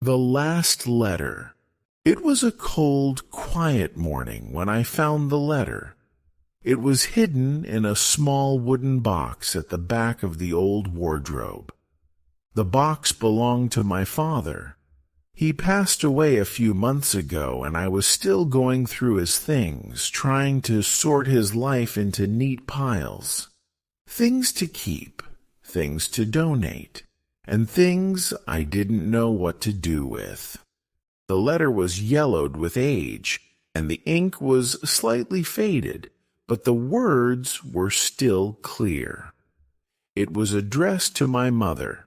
The last letter. It was a cold, quiet morning when I found the letter. It was hidden in a small wooden box at the back of the old wardrobe. The box belonged to my father. He passed away a few months ago, and I was still going through his things, trying to sort his life into neat piles. Things to keep, things to donate, and things I didn't know what to do with. The letter was yellowed with age, and the ink was slightly faded, but the words were still clear. It was addressed to my mother.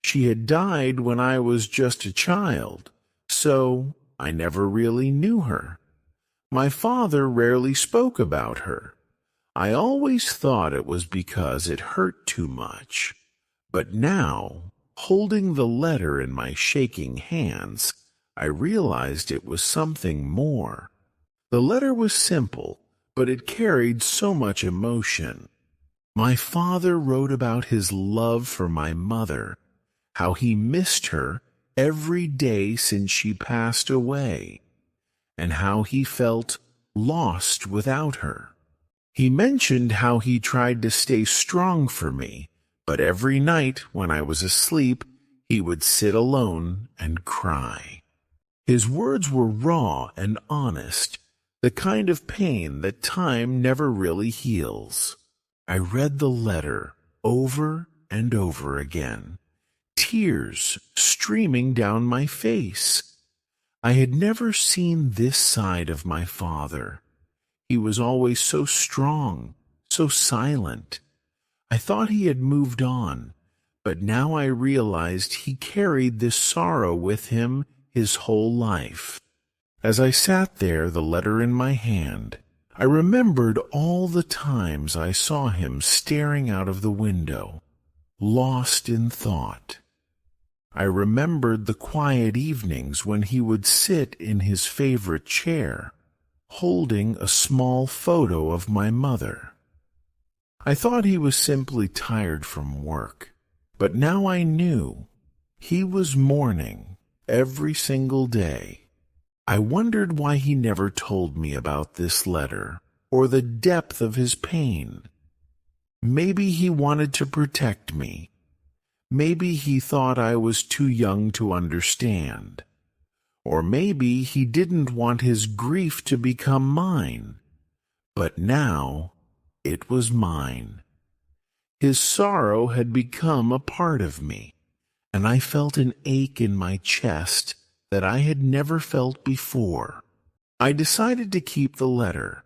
She had died when I was just a child, so I never really knew her. My father rarely spoke about her. I always thought it was because it hurt too much. But now, holding the letter in my shaking hands, I realized it was something more. The letter was simple, but it carried so much emotion. My father wrote about his love for my mother, how he missed her every day since she passed away, and how he felt lost without her. He mentioned how he tried to stay strong for me, but every night when I was asleep, he would sit alone and cry. His words were raw and honest, the kind of pain that time never really heals. I read the letter over and over again, tears streaming down my face. I had never seen this side of my father. He was always so strong, so silent. I thought he had moved on, but now I realized he carried this sorrow with him his whole life. As I sat there, the letter in my hand, I remembered all the times I saw him staring out of the window, lost in thought. I remembered the quiet evenings when he would sit in his favorite chair, holding a small photo of my mother. I thought he was simply tired from work, but now I knew he was mourning every single day. I wondered why he never told me about this letter or the depth of his pain. Maybe he wanted to protect me. Maybe he thought I was too young to understand. Or maybe he didn't want his grief to become mine. But now it was mine. His sorrow had become a part of me, and I felt an ache in my chest that I had never felt before. I decided to keep the letter,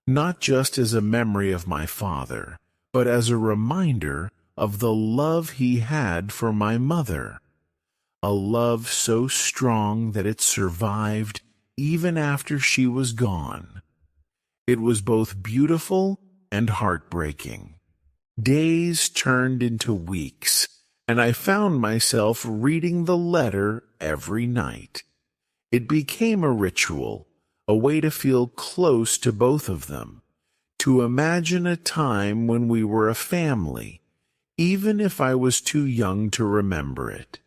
not just as a memory of my father, but as a reminder of the love he had for my mother, a love so strong that it survived even after she was gone. It was both beautiful and heartbreaking. Days turned into weeks, and I found myself reading the letter every night. It became a ritual, a way to feel close to both of them, to imagine a time when we were a family, even if I was too young to remember it.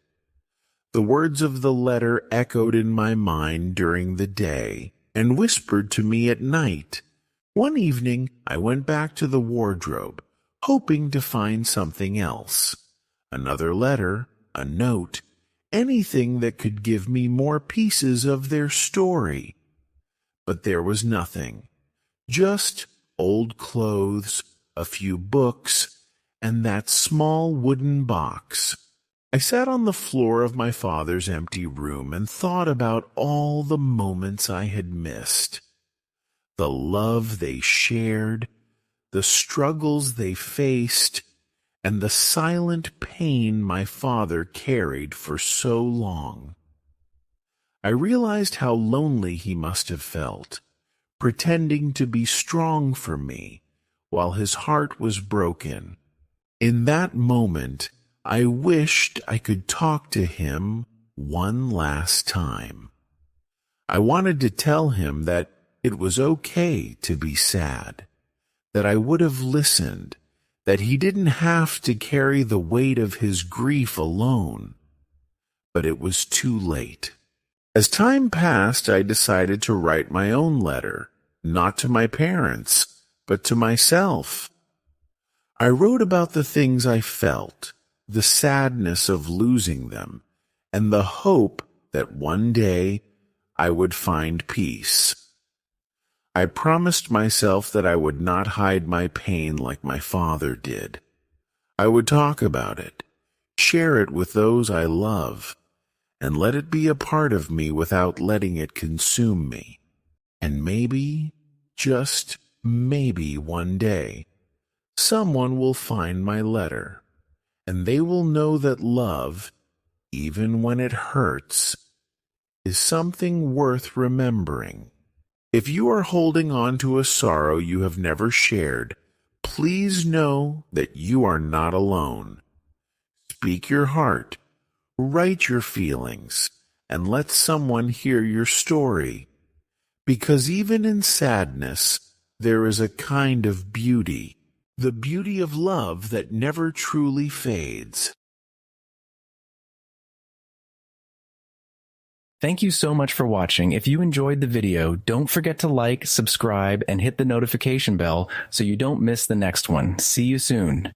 The words of the letter echoed in my mind during the day and whispered to me at night. One evening, I went back to the wardrobe, hoping to find something else. Another letter, a note, anything that could give me more pieces of their story. But there was nothing. Just old clothes, a few books, and that small wooden box. I sat on the floor of my father's empty room and thought about all the moments I had missed. The love they shared, the struggles they faced, and the silent pain my father carried for so long. I realized how lonely he must have felt, pretending to be strong for me while his heart was broken. In that moment, I wished I could talk to him one last time. I wanted to tell him that it was okay to be sad, that I would have listened, that he didn't have to carry the weight of his grief alone. but it was too late. As time passed, I decided to write my own letter, not to my parents, but to myself. I wrote about the things I felt, the sadness of losing them, and the hope that one day I would find peace. I promised myself that I would not hide my pain like my father did. I would talk about it, share it with those I love, and let it be a part of me without letting it consume me. And maybe, just maybe one day, someone will find my letter, and they will know that love, even when it hurts, is something worth remembering. If you are holding on to a sorrow you have never shared, please know that you are not alone. Speak your heart, write your feelings, and let someone hear your story. Because even in sadness, there is a kind of beauty, the beauty of love that never truly fades. Thank you so much for watching. If you enjoyed the video, don't forget to like, subscribe, and hit the notification bell so you don't miss the next one. See you soon.